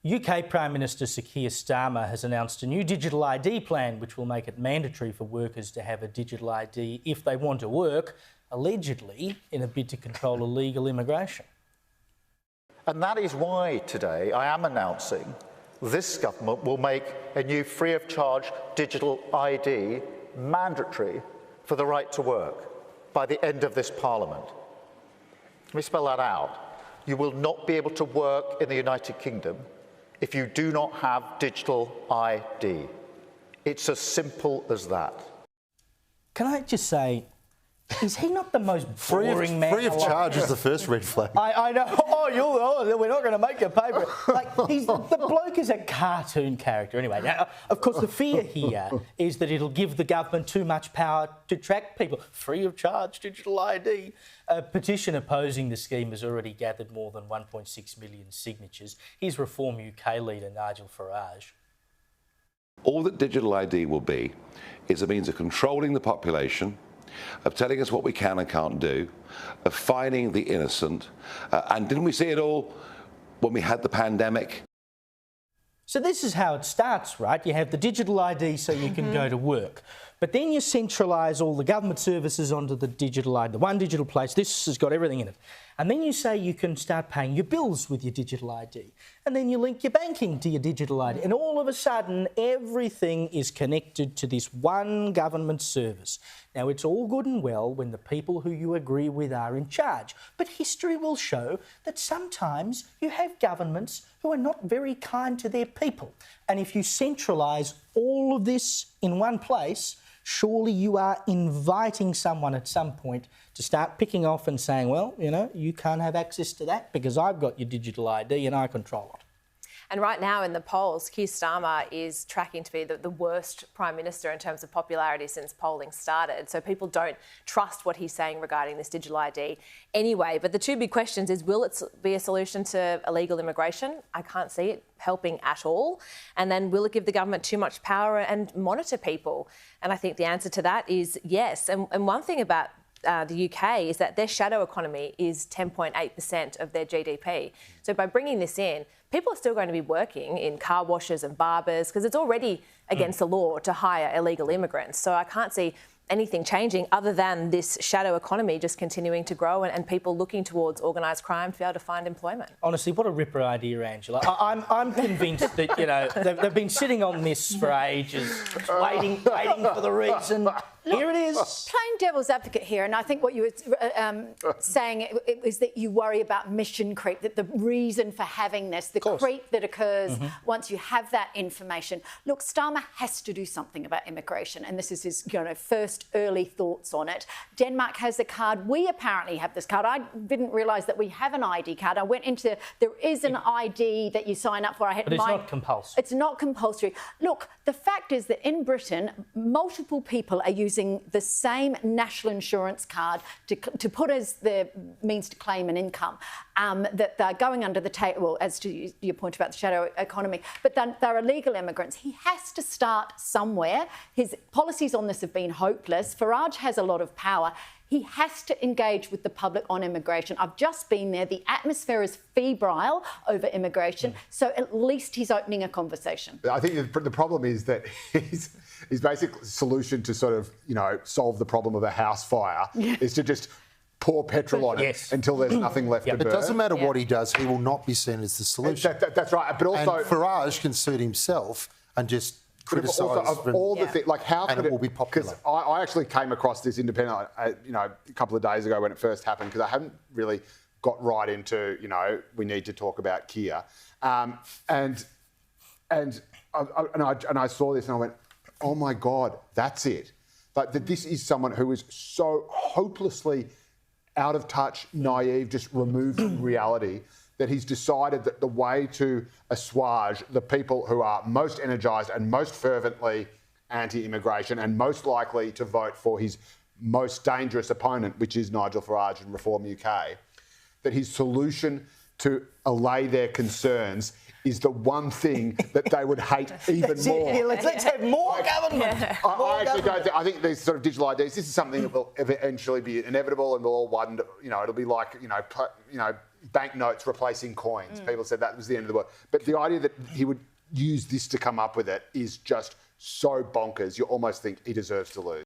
UK Prime Minister Sir Keir Starmer has announced a new digital ID plan which will make it mandatory for workers to have a digital ID if they want to work, allegedly in a bid to control illegal immigration. And that is why today I am announcing this government will make a new free-of-charge digital ID mandatory for the right to work by the end of this Parliament. Let me spell that out. You will not be able to work in the United Kingdom if you do not have digital ID. It's as simple as that. Can I just say, is he not the most boring man? Free of charge is the first red flag. I know. We're not going to make you pay for it. Like, the bloke is a cartoon character. Anyway, now, of course, the fear here is that it'll give the government too much power to track people. Free of charge digital ID. A petition opposing the scheme has already gathered more than 1.6 million signatures. Here's Reform UK leader Nigel Farage. All that digital ID will be is a means of controlling the population, of telling us what we can and can't do, of fining the innocent. And didn't we see it all when we had the pandemic? So this is how it starts, right? You have the digital ID so you can go to work. But then you centralise all the government services onto the digital ID, the one digital place. This has got everything in it. And then you say you can start paying your bills with your digital ID. And then you link your banking to your digital ID. And all of a sudden, everything is connected to this one government service. Now, it's all good and well when the people who you agree with are in charge. But history will show that sometimes you have governments who are not very kind to their people. And if you centralise all of this in one place, surely you are inviting someone at some point to start picking off and saying, well, you know, you can't have access to that because I've got your digital ID and I control it. And right now in the polls, Keir Starmer is tracking to be the worst Prime Minister in terms of popularity since polling started. So people don't trust what he's saying regarding this digital ID anyway. But the two big questions is, will it be a solution to illegal immigration? I can't see it helping at all. And then will it give the government too much power and monitor people? And I think the answer to that is yes. And one thing about the UK is that their shadow economy is 10.8% of their GDP. So by bringing this in, people are still going to be working in car washes and barbers because it's already against the law to hire illegal immigrants. So I can't see anything changing other than this shadow economy just continuing to grow and people looking towards organised crime to be able to find employment. Honestly, what a ripper idea, Angela. I'm convinced that, you know, they've been sitting on this for ages, waiting for the reason. Here it is. Playing devil's advocate here, and I think what you were saying is that you worry about mission creep, that the reason for having this, the creep that occurs once you have that information. Look, Starmer has to do something about immigration, and this is his first early thoughts on it. Denmark has a card. We apparently have this card. I didn't realise that we have an ID card. I went into, there is an ID that you sign up for. But it's not compulsory. It's not compulsory. Look, the fact is that in Britain, multiple people are using the same national insurance card to put as the means to claim an income, that they're going under the table, as to your point about the shadow economy, but they're illegal immigrants. He has to start somewhere. His policies on this have been hopeless. Farage has a lot of power. He has to engage with the public on immigration. I've just been there. The atmosphere is febrile over immigration, so at least he's opening a conversation. I think the problem is that his basic solution to sort of, solve the problem of a house fire is to just pour petrol on it until there's nothing left to burn. It doesn't matter what he does, he will not be seen as the solution. That's right. But also, and Farage can suit himself and just criticise all the things, like how could it will be popular. Because I actually came across this independent, a couple of days ago when it first happened, because I hadn't really got right into, we need to talk about Keir, and I saw this and I went, oh my God, that's it. Like that, this is someone who is so hopelessly out of touch, naive, just removed from reality, that he's decided that the way to assuage the people who are most energised and most fervently anti-immigration and most likely to vote for his most dangerous opponent, which is Nigel Farage and Reform UK, that his solution to allay their concerns is the one thing that they would hate even more. Yeah, let's have more government. I think these sort of digital IDs, this is something that will eventually be inevitable, and we'll all wonder, it'll be like, banknotes replacing coins. People said that was the end of the world. But the idea that he would use this to come up with it is just so bonkers, you almost think he deserves to lose.